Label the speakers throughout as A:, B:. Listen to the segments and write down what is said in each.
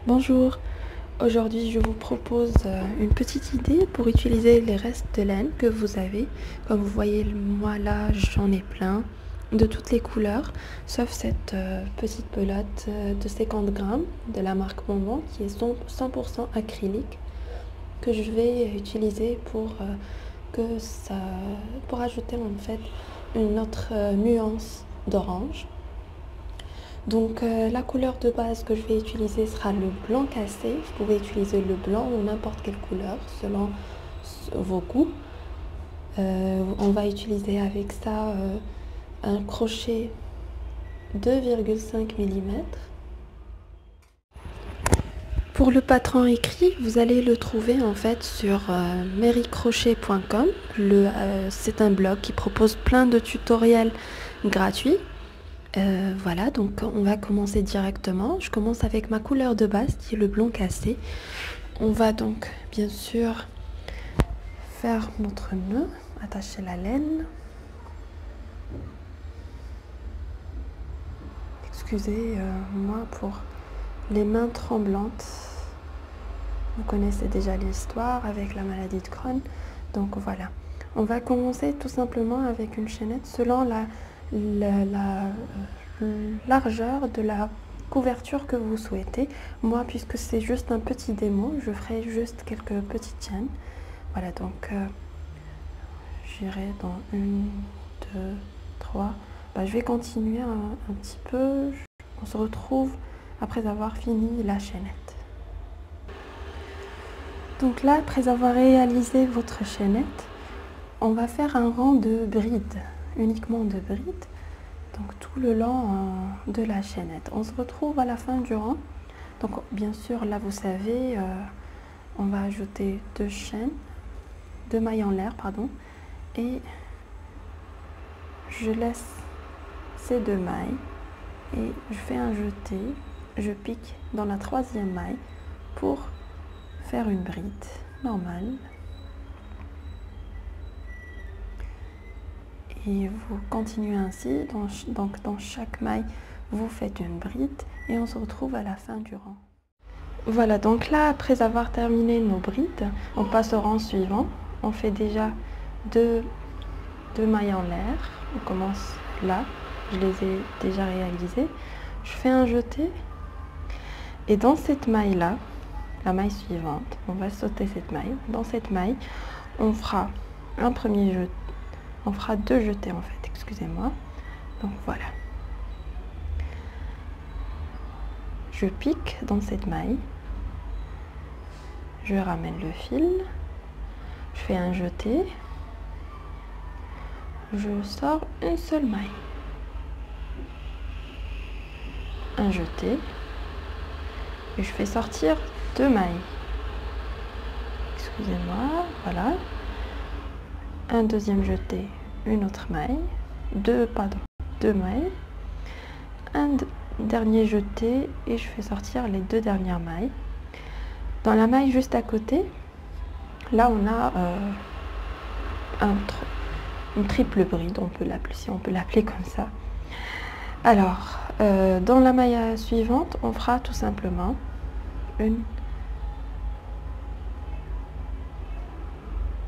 A: Bonjour, aujourd'hui je vous propose une petite idée pour utiliser les restes de laine que vous avez. Comme vous voyez, moi là j'en ai plein de toutes les couleurs, sauf cette petite pelote de 50 grammes de la marque Bonbon qui est 100% acrylique que je vais utiliser pour ajouter en fait une autre nuance d'orange. Donc la couleur de base que je vais utiliser sera le blanc cassé. Vous pouvez utiliser le blanc ou n'importe quelle couleur selon vos goûts. On va utiliser avec ça un crochet 2,5 mm. Pour le patron écrit, vous allez le trouver en fait sur marycrochet.com. C'est un blog qui propose plein de tutoriels gratuits. Voilà, donc on va commencer directement. Je commence avec ma couleur de base qui est le blanc cassé. On va donc bien sûr faire notre nœud, attacher la laine. Excusez-moi pour les mains tremblantes. Vous connaissez déjà l'histoire avec la maladie de Crohn. Donc voilà, on va commencer tout simplement avec une chaînette selon la largeur de la couverture que vous souhaitez. Moi, puisque c'est juste un petit démo, je ferai juste quelques petites chaînes. Voilà, donc j'irai dans 1, 2, 3. Je vais continuer un petit peu. On se retrouve après avoir fini la chaînette. Donc là, après avoir réalisé votre chaînette, on va faire un rang de brides, uniquement de brides. Donc tout le long de la chaînette. On se retrouve à la fin du rang. Donc bien sûr, là vous savez, on va ajouter deux mailles en l'air, pardon. Et je laisse ces deux mailles et je fais un jeté. Je pique dans la troisième maille pour faire une bride normale. Et vous continuez ainsi, donc dans chaque maille, vous faites une bride et on se retrouve à la fin du rang. Voilà, donc là, après avoir terminé nos brides, on passe au rang suivant. On fait déjà deux mailles en l'air. On commence là, je les ai déjà réalisées. Je fais un jeté et dans cette maille-là, la maille suivante, on va sauter cette maille. Dans cette maille, on fera un premier jeté. On fera deux jetés en fait, excusez-moi. Donc voilà. Je pique dans cette maille. Je ramène le fil. Je fais un jeté. Je sors une seule maille. Un jeté. Et je fais sortir deux mailles. Excusez-moi, voilà. Un deuxième jeté, une autre maille, deux mailles, un dernier jeté et je fais sortir les deux dernières mailles. Dans la maille juste à côté, là on a une triple bride, on peut l'appeler, si on peut l'appeler comme ça. Alors, dans la maille suivante, on fera tout simplement une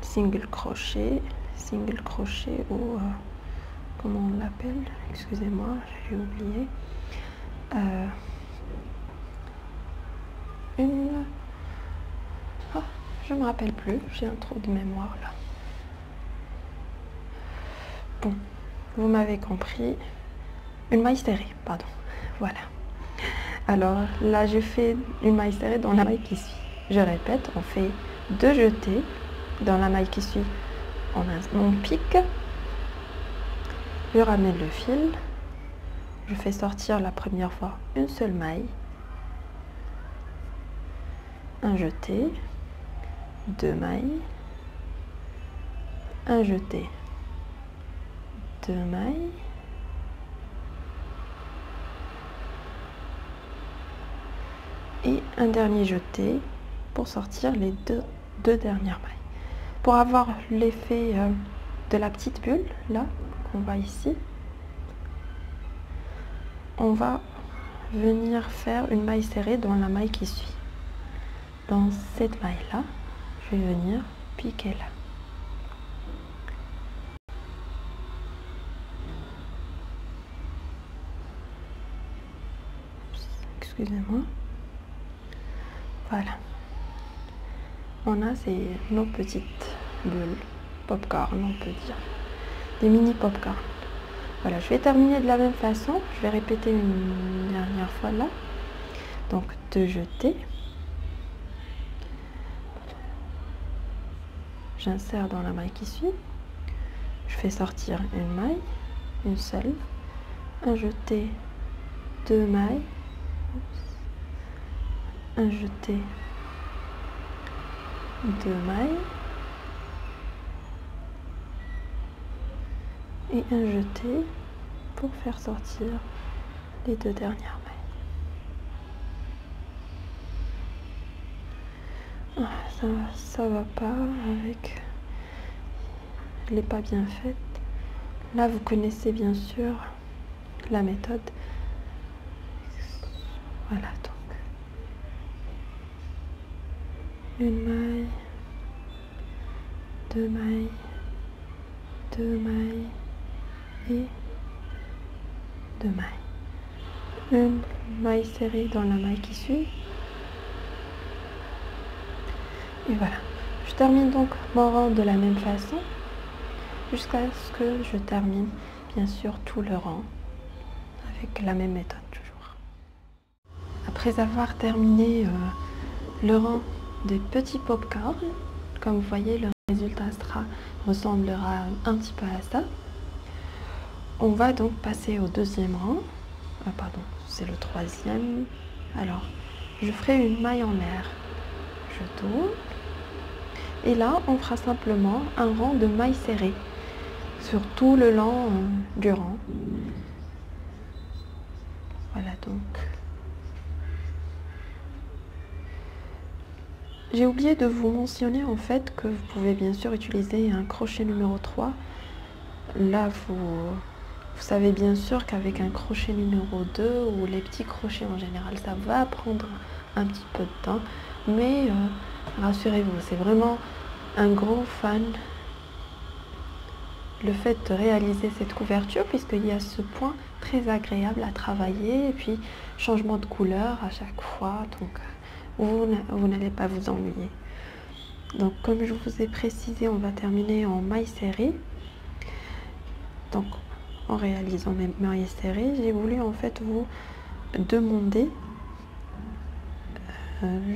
A: single crochet ou comment on l'appelle, excusez-moi, j'ai oublié. Je me rappelle plus, j'ai un trou de mémoire là. Bon, vous m'avez compris. Une maille serrée, pardon. Voilà. Alors là, je fais une maille serrée dans la maille qui suit. Je répète, on fait deux jetés dans la maille qui suit. On pique. Je ramène le fil. Je fais sortir la première fois une seule maille. Un jeté. Deux mailles. Un jeté. Deux mailles. Et un dernier jeté pour sortir les deux dernières mailles. Pour avoir l'effet de la petite bulle, là, qu'on voit ici, on va venir faire une maille serrée dans la maille qui suit. Dans cette maille là, je vais venir piquer là. Excusez-moi. Voilà. On a nos petites bulles popcorn, on peut dire. Des mini popcorn. Voilà, je vais terminer de la même façon. Je vais répéter une dernière fois là. Donc, de jeter. J'insère dans la maille qui suit. Je fais sortir une maille, une seule. Un jeté, deux mailles. Un jeté, deux mailles. Et un jeté pour faire sortir les deux dernières mailles. Ça va pas avec, elle n'est pas bien faite. Là vous connaissez bien sûr la méthode. Voilà, donc une maille, deux mailles, deux mailles et deux mailles. Une maille serrée dans la maille qui suit. Et voilà. Je termine donc mon rang de la même façon jusqu'à ce que je termine bien sûr tout le rang avec la même méthode toujours. Après avoir terminé le rang des petits popcorn, comme vous voyez le résultat ressemblera un petit peu à ça. On va donc passer au deuxième rang. Pardon, c'est le troisième. Alors, je ferai une maille en l'air. Je tourne. Et là, on fera simplement un rang de mailles serrées sur tout le long du rang. Voilà donc. J'ai oublié de vous mentionner en fait que vous pouvez bien sûr utiliser un crochet numéro 3. Là, vous savez bien sûr qu'avec un crochet numéro 2 ou les petits crochets en général, ça va prendre un petit peu de temps. Mais rassurez-vous, c'est vraiment un gros fan le fait de réaliser cette couverture puisqu'il y a ce point très agréable à travailler et puis changement de couleur à chaque fois. Donc vous n'allez pas vous ennuyer. Donc comme je vous ai précisé, on va terminer en maille serrée. Donc en réalisant mes mailles serrées, j'ai voulu en fait vous demander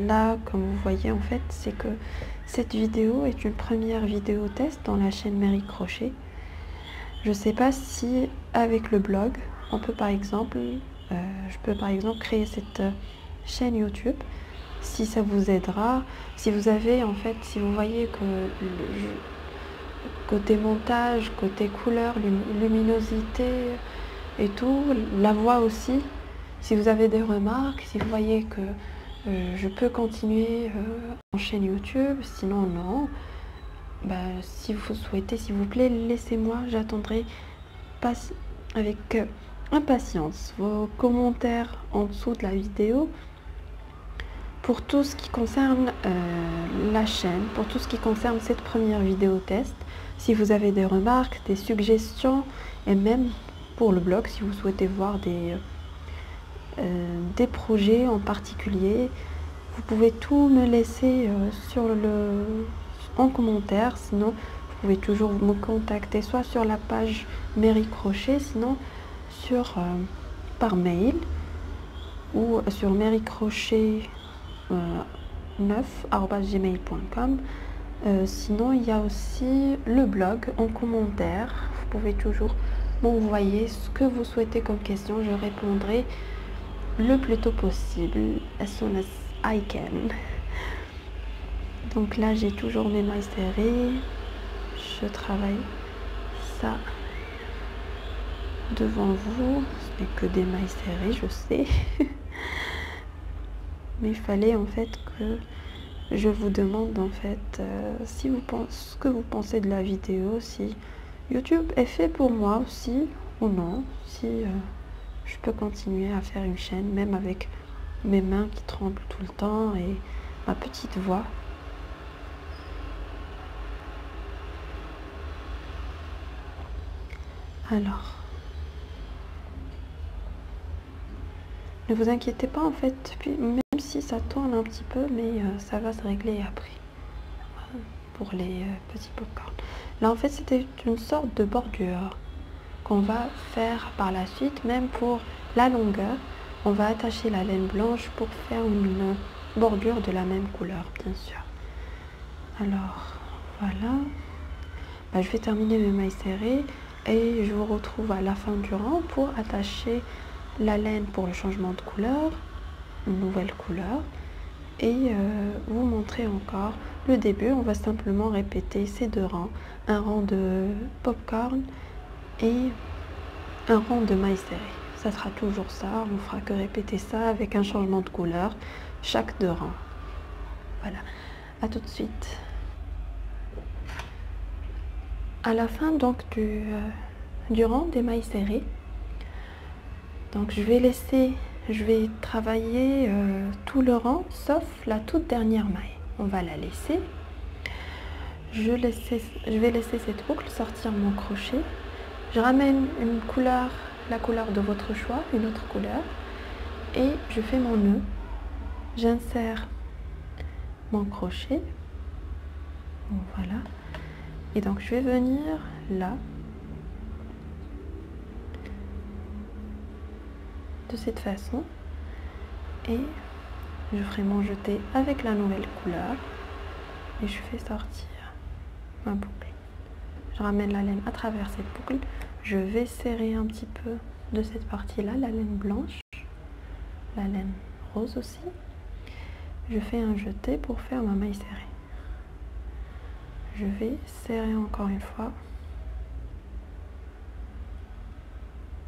A: là, comme vous voyez en fait, c'est que cette vidéo est une première vidéo test dans la chaîne Merry Crochet. Je ne sais pas si avec le blog, on peut par exemple, je peux par exemple créer cette chaîne YouTube, si ça vous aidera. Si vous avez en fait, si vous voyez que côté montage, côté couleur, luminosité et tout, la voix aussi, si vous avez des remarques, si vous voyez que je peux continuer en chaîne YouTube, sinon non. Si vous souhaitez, s'il vous plaît, laissez-moi, j'attendrai avec impatience vos commentaires en dessous de la vidéo pour tout ce qui concerne la chaîne, pour tout ce qui concerne cette première vidéo test. Si vous avez des remarques, des suggestions et même pour le blog, si vous souhaitez voir des projets en particulier, vous pouvez tout me laisser en commentaire. Sinon vous pouvez toujours me contacter soit sur la page Merry Crochet, sinon par mail ou sur merrycrochet9@gmail.com. Sinon il y a aussi le blog en commentaire, vous pouvez toujours m'envoyer ce que vous souhaitez comme question, je répondrai le plus tôt possible, as soon as I can. Donc là j'ai toujours mes mailles serrées, je travaille ça devant vous, ce n'est que des mailles serrées, je sais. Mais il fallait en fait que je vous demande en fait ce que vous pensez de la vidéo, si YouTube est fait pour moi aussi ou non, si je peux continuer à faire une chaîne, même avec mes mains qui tremblent tout le temps et ma petite voix. Alors, ne vous inquiétez pas en fait, même si ça tourne un petit peu, mais ça va se régler après pour les petits popcorn. Là en fait c'était une sorte de bordure qu'on va faire par la suite, même pour la longueur. On va attacher la laine blanche pour faire une bordure de la même couleur, bien sûr. Alors, voilà. Je vais terminer mes mailles serrées et je vous retrouve à la fin du rang pour attacher la laine pour le changement de couleur, une nouvelle couleur. Et vous montrer encore le début. On va simplement répéter ces deux rangs. Un rang de popcorn et un rang de mailles serrées. Ça sera toujours ça, on ne fera que répéter ça avec un changement de couleur chaque deux rangs. Voilà, à tout de suite. À la fin donc du rang des mailles serrées, donc je vais travailler tout le rang sauf la toute dernière maille. On va la laisser. Je vais laisser cette boucle sortir mon crochet. Je ramène une couleur, la couleur de votre choix, une autre couleur, et je fais mon nœud. J'insère mon crochet. Voilà. Et donc je vais venir là, de cette façon, et je ferai mon jeté avec la nouvelle couleur et je fais sortir ma boucle. Je ramène la laine à travers cette boucle. Je vais serrer un petit peu de cette partie-là, la laine blanche, la laine rose aussi. Je fais un jeté pour faire ma maille serrée. Je vais serrer encore une fois,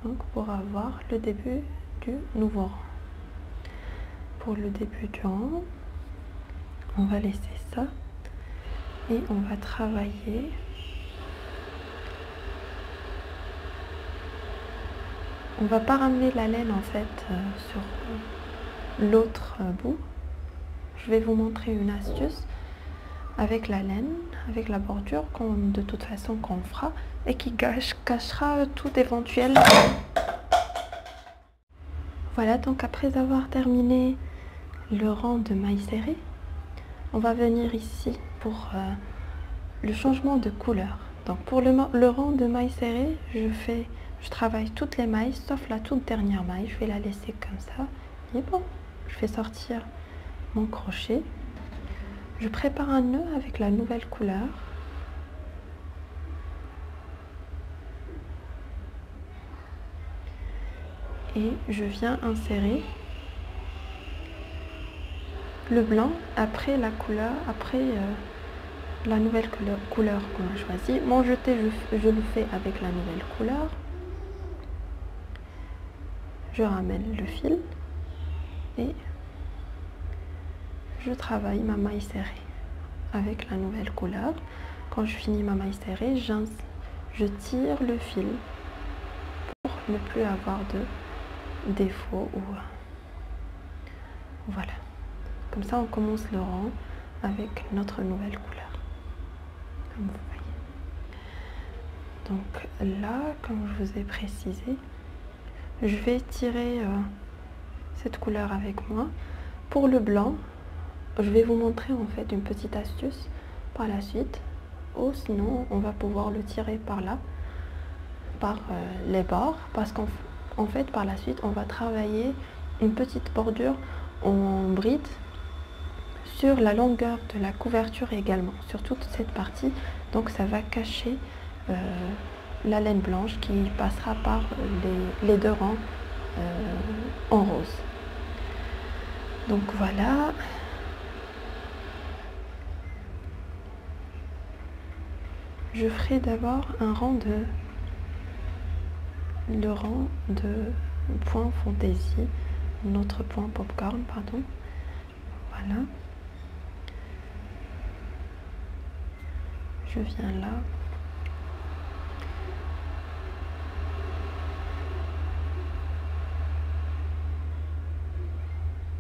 A: donc pour avoir le début du nouveau rang. Pour le début du rang, on va laisser ça et on va travailler on va pas ramener la laine en fait sur l'autre bout. Je vais vous montrer une astuce avec la laine, avec la bordure de toute façon qu'on fera et qui cachera tout éventuel. Voilà, donc après avoir terminé le rang de mailles serrées, on va venir ici pour le changement de couleur. Donc pour le rang de mailles serrées, je travaille toutes les mailles sauf la toute dernière maille. Je vais la laisser comme ça. Et bon, je fais sortir mon crochet. Je prépare un nœud avec la nouvelle couleur. Et je viens insérer le blanc après la couleur, la nouvelle couleur qu'on a choisie. Mon jeté, je le fais avec la nouvelle couleur. Je ramène le fil et je travaille ma maille serrée avec la nouvelle couleur. Quand je finis ma maille serrée, je tire le fil pour ne plus avoir de défaut. Voilà. Comme ça, on commence le rang avec notre nouvelle couleur. Comme vous voyez. Donc là, comme je vous ai précisé, je vais tirer cette couleur avec moi. Pour le blanc, je vais vous montrer en fait une petite astuce par la suite, ou sinon on va pouvoir le tirer par là, par les bords, parce qu'en fait par la suite on va travailler une petite bordure en bride sur la longueur de la couverture également, sur toute cette partie. Donc ça va cacher la laine blanche qui passera par les deux rangs en rose. Donc voilà. Je ferai d'abord le rang de point fantaisie, notre point popcorn, pardon. Voilà. Je viens là.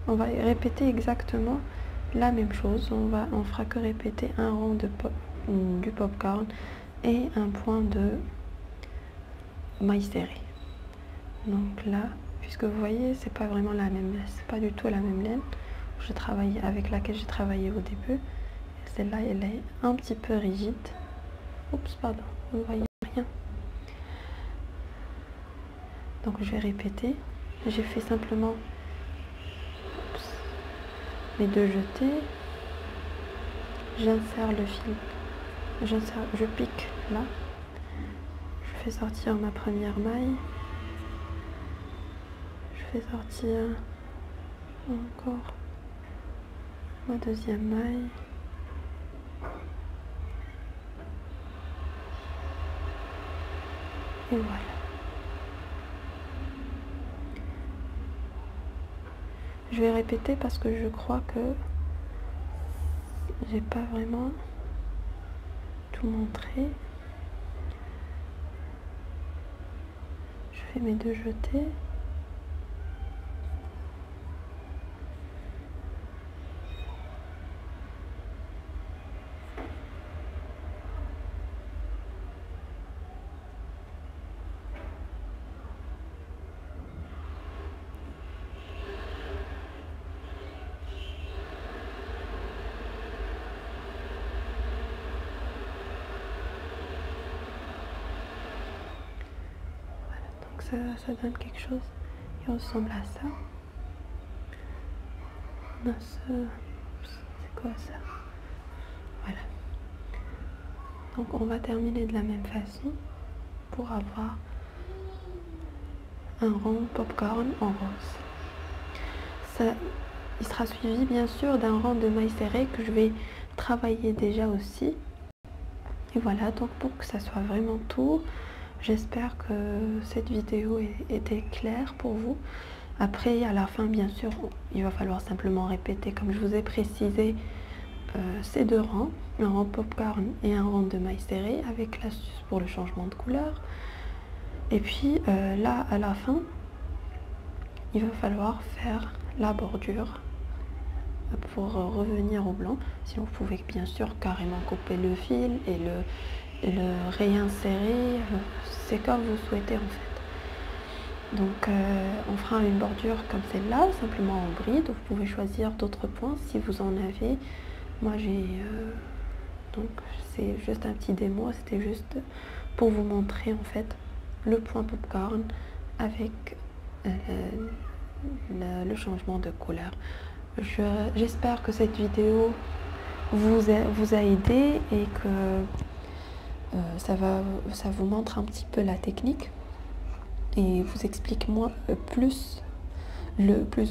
A: on va répéter exactement la même chose. On fera que répéter un rond du popcorn et un point de maïs serré. Donc là, puisque vous voyez, c'est pas vraiment la même laine, c'est pas du tout la même laine avec laquelle j'ai travaillé au début. Celle-là, elle est un petit peu rigide. Oups, pardon, vous ne voyez rien. Donc je vais répéter. J'ai fait simplement mes 2 jetés. J'insère le fil. Je pique là. Je fais sortir ma première maille. Je fais sortir encore ma deuxième maille. Et voilà. Je vais répéter parce que je crois que j'ai pas vraiment tout montré. Je fais mes 2 jetés. Ça donne quelque chose qui ressemble à ça. C'est quoi ça? Voilà. Donc on va terminer de la même façon pour avoir un rond popcorn en rose. Il sera suivi bien sûr d'un rond de mailles serrées que je vais travailler déjà aussi. Et voilà, donc pour que ça soit vraiment tout, j'espère que cette vidéo était claire pour vous. Après, à la fin, bien sûr, il va falloir simplement répéter, comme je vous ai précisé, ces 2 rangs, un rang popcorn et un rang de mailles serrées avec l'astuce pour le changement de couleur. Et puis là, à la fin, il va falloir faire la bordure pour revenir au blanc. Sinon, vous pouvez bien sûr carrément couper le fil et le réinsérer, c'est comme vous souhaitez en fait. Donc on fera une bordure comme celle-là, simplement en bride. Vous pouvez choisir d'autres points si vous en avez. Moi j'ai donc c'est juste un petit démo, c'était juste pour vous montrer en fait le point popcorn avec le changement de couleur. J'espère que cette vidéo vous a aidé et que ça vous montre un petit peu la technique et vous explique plus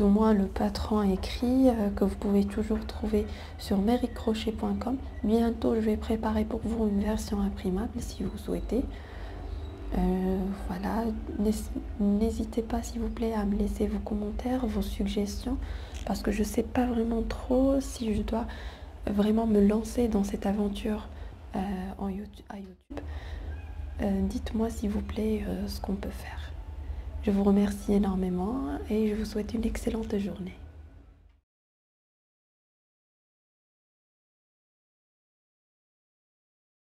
A: ou moins le patron écrit que vous pouvez toujours trouver sur mericrochet.com. Bientôt, je vais préparer pour vous une version imprimable si vous souhaitez. Voilà, n'hésitez pas s'il vous plaît à me laisser vos commentaires, vos suggestions, parce que je ne sais pas vraiment trop si je dois vraiment me lancer dans cette aventure à YouTube. Dites-moi s'il vous plaît ce qu'on peut faire. Je vous remercie énormément et je vous souhaite une excellente journée.